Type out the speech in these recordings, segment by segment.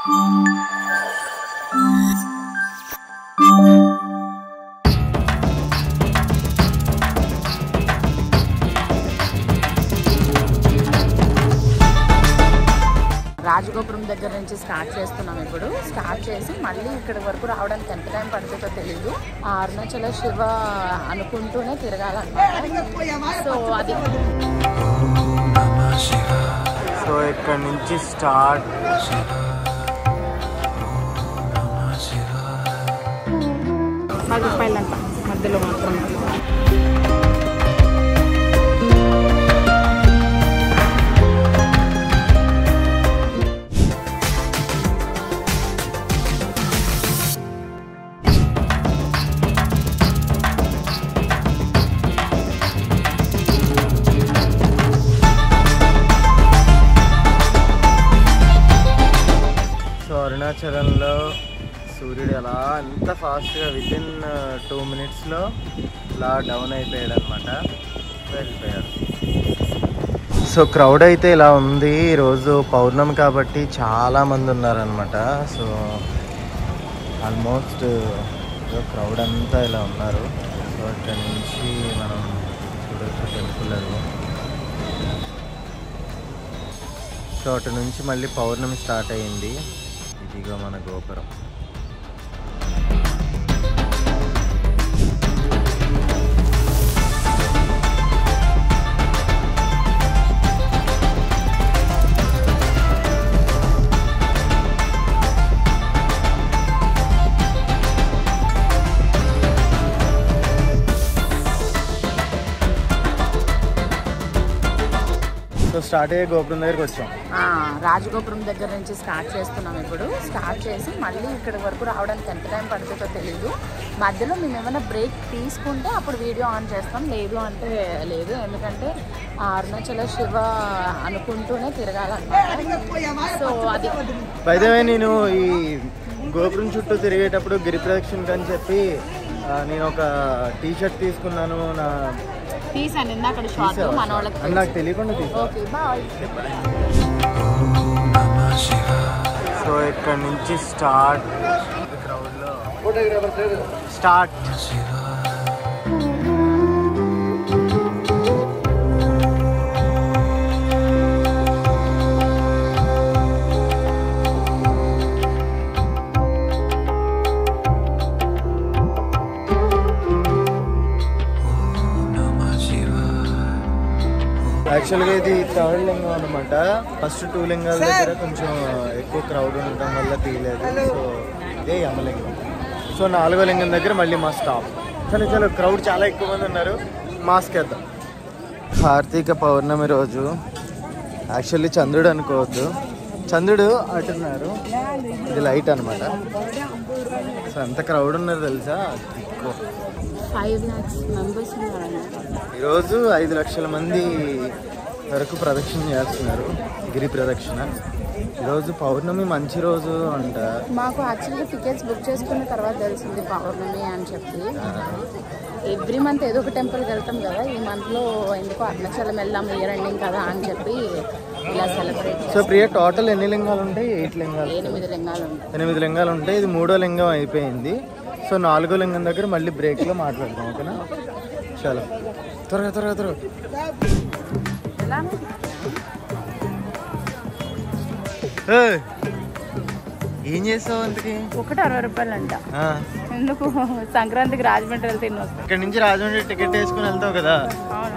రాజగోపురం దగ్గర నుంచి స్టార్ట్ చేస్తున్నాం. ఇప్పుడు స్టార్ట్ చేసి మళ్ళీ ఇక్కడి వరకు రావడానికి ఎంత టైం పడుతుందో తెలీదు. అరుణాచల శివ అనుకుంటూనే తిరగాలన్నమాట. సో అది ఇక్కడ నుంచి స్టార్ట్ ₹10 మధ్యలో మాత్రం. అరుణాచలంలో సూర్యుడు ఎలా అంత ఫాస్ట్గా వితిన్ 2 minutesలో ఇలా డౌన్ అయిపోయాడు అనమాట. వెళ్ళిపోయాడు. సో క్రౌడ్ అయితే ఇలా ఉంది. ఈరోజు పౌర్ణమి కాబట్టి చాలామంది ఉన్నారనమాట. సో ఆల్మోస్ట్ క్రౌడ్ అంతా ఇలా ఉన్నారు. సో ఇక్కడ నుంచి మనం చూడొచ్చు టెంపుల్ అది. సో అటు నుంచి మళ్ళీ పౌర్ణమి స్టార్ట్ అయ్యింది. ఇదిగో మన గోపురం. సో స్టార్ట్ అయ్యే గోపురం దగ్గరికి వచ్చాం. రాజగోపురం దగ్గర నుంచి స్టార్ట్ చేస్తున్నాం. ఇప్పుడు స్టార్ట్ చేసి మళ్ళీ ఇక్కడి వరకు రావడానికి ఎంత టైం పడుతుందో తెలీదు. మధ్యలో మేము ఏమైనా బ్రేక్ తీసుకుంటే అప్పుడు వీడియో ఆన్ చేస్తాం, లేదు అంటే లేదు. ఎందుకంటే అరుణాచల శివ అనుకుంటూనే తిరగాలన్నమాట. సో అది బైదవే నేను ఈ గోపురం చుట్టూ తిరిగేటప్పుడు గిరి ప్రదక్షిణ అని చెప్పి నేను ఒక టీషర్ట్ తీసుకున్నాను. నా నాకు తెలియకుండా సో ఇక్కడ నుంచి స్టార్ట్ స్టార్ట్ యాక్చువల్గా ఇది థర్డ్ లింగం అనమాట. ఫస్ట్ 2 లింగాల దగ్గర కొంచెం ఎక్కువ క్రౌడ్ ఉండటం వల్ల తీయలేదు. సో ఇదే యమలింగం. సో 4వ లింగం దగ్గర మళ్ళీ మా స్టాప్. చలో క్రౌడ్ చాలా ఎక్కువ మంది ఉన్నారు. మాస్క్ వేద్దాం. కార్తీక పౌర్ణమి రోజు. యాక్చువల్లీ చంద్రుడు అనుకోవద్దు, చంద్రుడు అంటున్నారు. ఇది లైట్ అనమాట. సో ఎంత క్రౌడ్ ఉన్నారు తెలుసా, ఎక్కువ. 5 lakhs members ఉన్నారన్నమాట. ఈరోజు 5 లక్షల మంది వరకు ప్రదక్షిణ చేస్తున్నారు, గిరి ప్రదక్షిణ. ఈరోజు పౌర్ణమి మంచి రోజు అంట. మాకు యాక్చువల్గా టికెట్స్ బుక్ చేసుకున్న తర్వాత తెలిసింది పౌర్ణమి అని చెప్పి. ఎవ్రీ మంత్ ఏదో ఒక టెంపుల్కి వెళ్తాం కదా, ఈ మంత్లో ఎందుకో అరుణాచలం వెళ్దాం, ఇయర్ ఎండింగ్ కదా అని చెప్పి ఇలా సెలబ్రేట్. సో ప్రియ, టోటల్ ఎన్ని లింగాలు ఉంటాయి? 8 లింగాలు. 8 లింగాలు ఉంటాయి. 8 లింగాలు ఉంటాయి. ఇది 3వ లింగం అయిపోయింది. సో 4వ లింగం దగ్గర మళ్ళీ బ్రేక్లో మాట్లాడదాం, ఓకేనా? చాలా త్వరగా. ఏం చేస్తావు అందుకే? ఒకటి 60 రూపాయలు అంట. ఎందుకు? సంక్రాంతికి రాజమండ్రి వెళ్తే ఇక్కడ నుంచి రాజమండ్రి టికెట్ వేసుకుని వెళ్తావు కదా,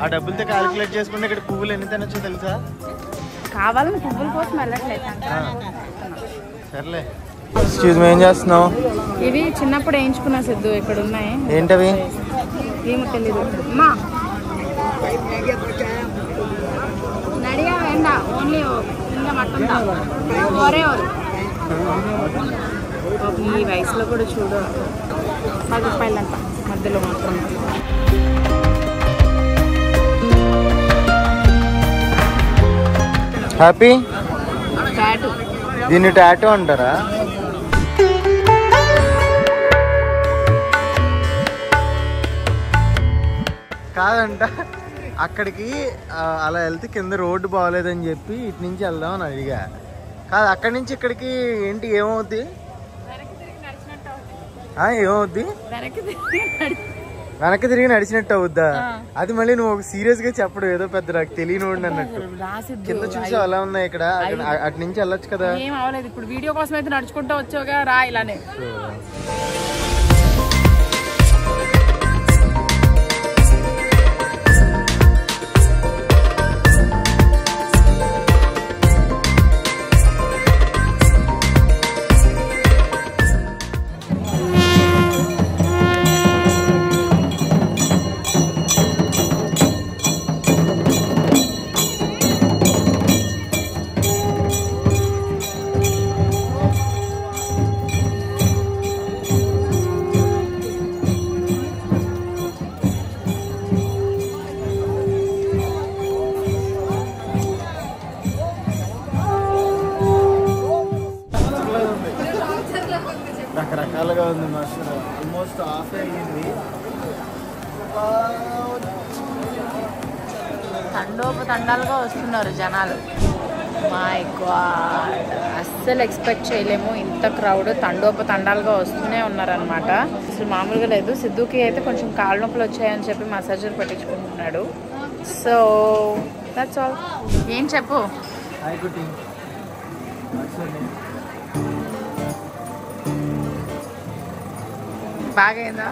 ఆ డబ్బులతో క్యాలిక్యులేట్ చేసుకుంటే ఇక్కడ పువ్వులు ఎన్ని తినొచ్చో తెలుసా? కావాలని పువ్వుల కోసం వెళ్ళట్లేదు. సర్లే. ఎక్స్క్యూజ్ మీ, ఏం చేస్తున్నావు? ఇవి చిన్నప్పుడు వేయించుకున్నా సిద్ధు, ఇక్కడ ఉన్నాయి. ఏంటవి? ఏమో తెలీదు. అమ్మా నడిగా వేండా, ఓన్లీ ఇంకా మట్టం ఒరే ఈ వయసులో కూడా చూడు ₹10 అంట మధ్యలో మాత్రం. Happy tattoo. దీన్ని టాటూ అంటారా? కాదంట, అక్కడికి అలా వెళ్తే కింద రోడ్డు బాగోలేదని చెప్పి ఇటు నుంచి వెళ్దామని అడిగా. కాదు అక్కడి నుంచి ఇక్కడికి ఏంటి ఏమవుద్ది? ఏమవుద్ది? వెనక్కి తిరిగి నడిచినట్టు అవుద్దా? అది మళ్ళీ నువ్వు ఒక సీరియస్ గా చెప్పడు, ఏదో పెద్ద నాకు తెలియని అన్నట్టు. కింద చూసావు అలా ఉన్నాయి ఇక్కడ, అటు నుంచి వెళ్ళొచ్చు కదా. ఏం అవ్వలేదు, ఇప్పుడు వీడియో కోసం అయితే నడుచుకుంటూ వచ్చావుగా, రా ఇలానే. రకరకాలుగా ఉంది మాస్టర్, ఆల్మోస్ట్ ఆఫ్ అయ్యింది. తండోపతండాలుగా వస్తున్నారు జనాలు. మై గాడ్, అస్సలు ఎక్స్పెక్ట్ చేయలేము ఇంత క్రౌడ్ తండోపతండాలుగా వస్తూనే ఉన్నారనమాట. అసలు మామూలుగా లేదు. సిద్ధుకి అయితే కొంచెం కాళ్ళ నొప్పులు వచ్చాయని చెప్పి మసాజర్ పెట్టించుకుంటున్నాడు. So that's all. ఏం చెప్పు? బాగైందా?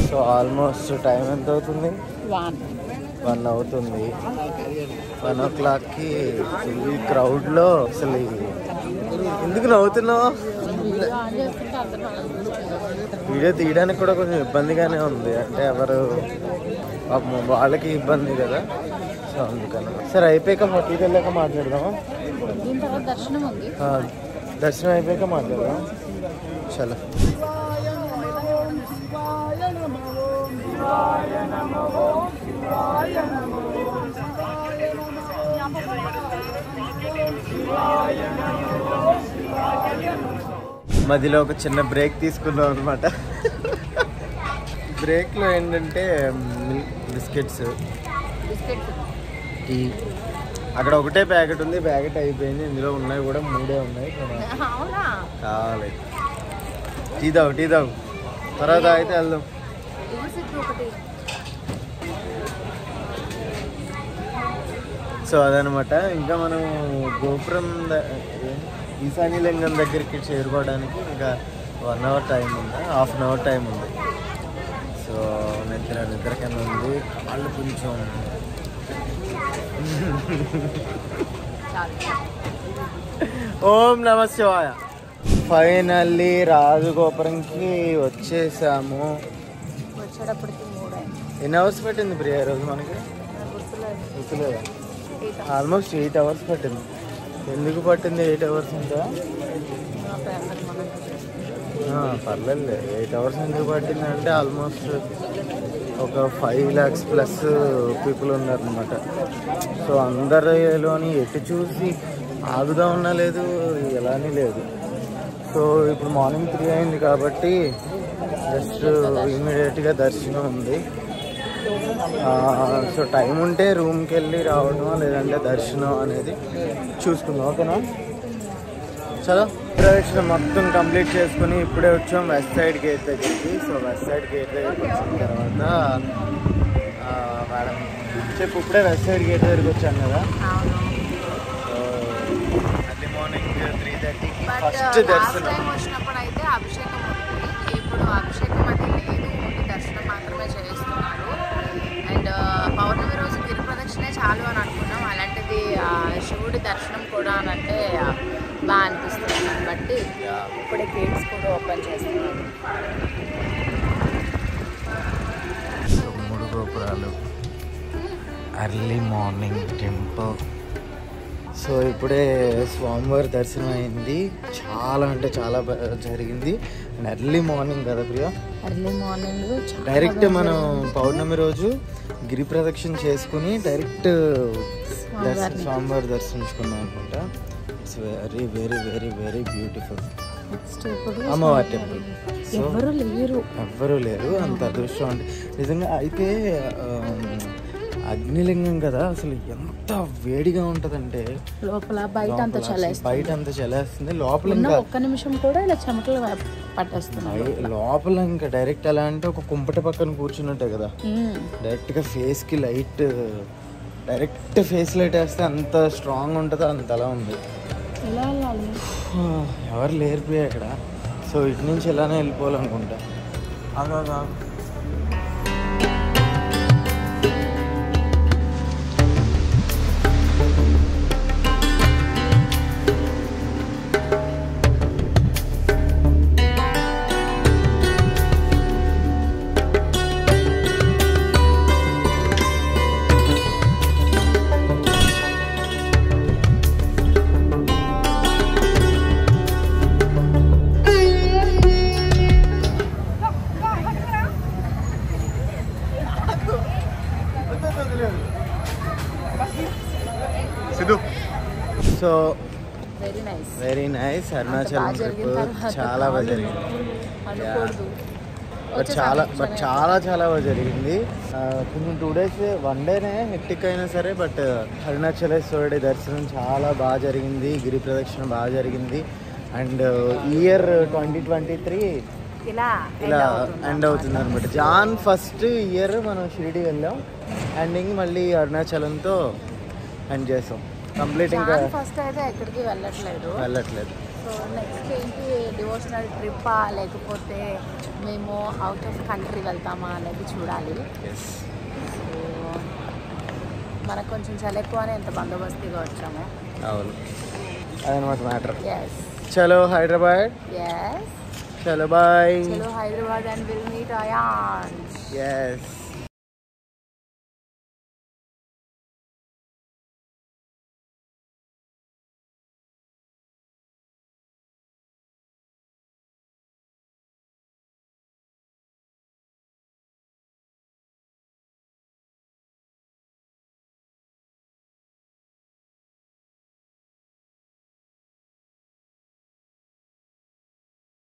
సో ఆల్మోస్ట్ టైం ఎంత అవుతుంది? 1 అవుతుంది. 1 o'clockకి ఫుల్ క్రౌడ్లో అసలు ఎందుకు నవ్వుతున్నావు? వీడియో తీయడానికి కూడా కొంచెం ఇబ్బందిగానే ఉంది, అంటే ఎవరు వాళ్ళకి ఇబ్బంది కదా, సో అందుకని. సరే అయిపోయాక హోటల్కి వెళ్ళాక మాట్లాడదామా? దర్శనం అయిపోయాక మాట్లాడదాం. చలో. మధ్యలో ఒక చిన్న బ్రేక్ తీసుకున్నాం అనమాట. బ్రేక్లో ఏంటంటే బిస్కెట్స్, టీ. అక్కడ ఒకటే ప్యాకెట్ ఉంది, ప్యాకెట్ అయిపోయింది. ఇందులో ఉన్నాయి కూడా 3 ఉన్నాయి. కావాలి టీ తాగు తర్వాత అయితే వెళ్దాం. సో అదనమాట. ఇంకా మనం గోపురం ఈశాన్యలింగం దగ్గరికి చేరుకోవడానికి ఇంకా 1 hour టైం ఉంది, 1/2 hour టైం ఉంది. సో నిద్ర కింద ఉంది, వాళ్ళు కొంచెం ఓం నమ శివాయ. ఫైనల్లీ రాజగోపురంకి వచ్చేసాము. ఎన్ని అవర్స్ పట్టింది ప్రియా రోజు మనకి? గుర్తులేదు. ఆల్మోస్ట్ 8 hours పట్టింది. ఎందుకు పట్టింది 8 hours ఇంకా? పర్లేదు. 8 hours ఎందుకు పట్టింది అంటే ఆల్మోస్ట్ ఒక 5 lakhs ప్లస్ పీపుల్ ఉన్నారనమాట. సో అందరిలోని ఎటు చూసి ఆగుదా ఉన్నా లేదు, ఎలానే లేదు. సో ఇప్పుడు మార్నింగ్ 3 అయింది కాబట్టి జస్ట్ ఇమీడియట్గా దర్శనం ఉంది. సో టైం ఉంటే రూమ్కి వెళ్ళి రావడం, లేదంటే దర్శనం అనేది చూసుకుందాం. ఓకేనా? చలో, ప్రదక్షిణ మొత్తం కంప్లీట్ చేసుకుని ఇప్పుడే వచ్చాం వెస్ట్ సైడ్ గేట్ దగ్గరికి. సో వెస్ట్ సైడ్ గేట్ దగ్గరికి వచ్చిన తర్వాత మేడం చెప్పు, ఇప్పుడే వెస్ట్ సైడ్ గేట్ దగ్గరికి వచ్చాను కదా. సో అర్లీ మార్నింగ్ 3:30కి ఫస్ట్ దర్శనం. వచ్చినప్పుడు అయితే అభిషేకం ఉంటుంది. ఇప్పుడు అభిషేకం అది లేదు, ఓన్లీ దర్శనం మాత్రమే చేస్తున్నారు. అండ్ పౌర్ణమి రోజు గిరి ప్రదక్షిణే చాలు అని అనుకున్నాం. అలాంటిది శివుడి దర్శనం కూడా అని అంటే బాగా అనిపిస్తుంది. కాబట్టి ఇప్పుడే గేట్స్ కూడా ఓపెన్ చేస్తున్నారు. 3 గోపురాలు, ఎర్లీ మార్నింగ్ టెంపుల్. సో ఇప్పుడే స్వామివారి దర్శనం అయింది. చాలా అంటే చాలా జరిగింది. ఎర్లీ మార్నింగ్ కదా ప్రియా? ఎర్లీ మార్నింగ్ డైరెక్ట్ మనం పౌర్ణమి రోజు గిరి ప్రదక్షిణ చేసుకుని డైరెక్ట్ స్వామివారి దర్శించుకున్నాం అనమాట. It's very very very very beautiful. అమ్మవారి టెంపుల్. సో ఎవ్వరూ లేరు, అంత అదృష్టం అంటే నిజంగా. అయితే అగ్నిలింగం కదా, అసలు ఎంత వేడిగా ఉంటదంటే లోపల బయట అంత చలేస్తుంది. లోపల ఒక్క నిమిషం కూడా ఇలా చెమటలు పట్టేస్తున్నాయి. లోపల ఇంకా డైరెక్ట్ ఎలా అంటే ఒక కుంపటి పక్కన కూర్చున్నట్టే కదా, డైరెక్ట్ గా ఫేస్ కి లైట్, డైరెక్ట్ ఫేస్ లైట్ వేస్తే అంత స్ట్రాంగ్ ఉంటుందో అంత అలా ఉంది. ఎవరు లేరిపోయా ఇక్కడ. సో ఇటు నుంచి ఇలానే వెళ్ళిపోవాలనుకుంటా. So very nice. Arunachalam trip చాలా బాగా జరిగింది. చాలా బాగా జరిగింది. కొంచెం 2 days 1 dayనే హెక్టిక్ అయినా సరే, బట్ అరుణాచలేశ్వరుడి దర్శనం చాలా బాగా జరిగింది. గిరి ప్రదక్షిణ బాగా జరిగింది. అండ్ ఇయర్ 2023 ఇలా ఎండ్ అవుతుంది అనమాట. జాన్ 1st ఇయర్ మనం షిరిడి వెళ్ళాం, ఎండింగ్ మళ్ళీ అరుణాచలంతో ఎండ్ చేసాం. కంప్లీట్ ఇంకా ఫస్ట్ అయితే ఎక్కడికి వెళ్ళట్లేదు. సో నెక్స్ట్ ఏంటి, డివోషనల్ ట్రిప్పా లేకపోతే మేము అవుట్ ఆఫ్ కంట్రీ వెళ్తామా అనేది చూడాలి. సో మనకు కొంచెం చలి ఎక్కువనే ఎంత బందోబస్తుగా వచ్చాము. అవును, అదనమాట మ్యాటర్. చలో హైదరాబాద్. చలో బాయ్. చలో Hyderabad and will meet ion.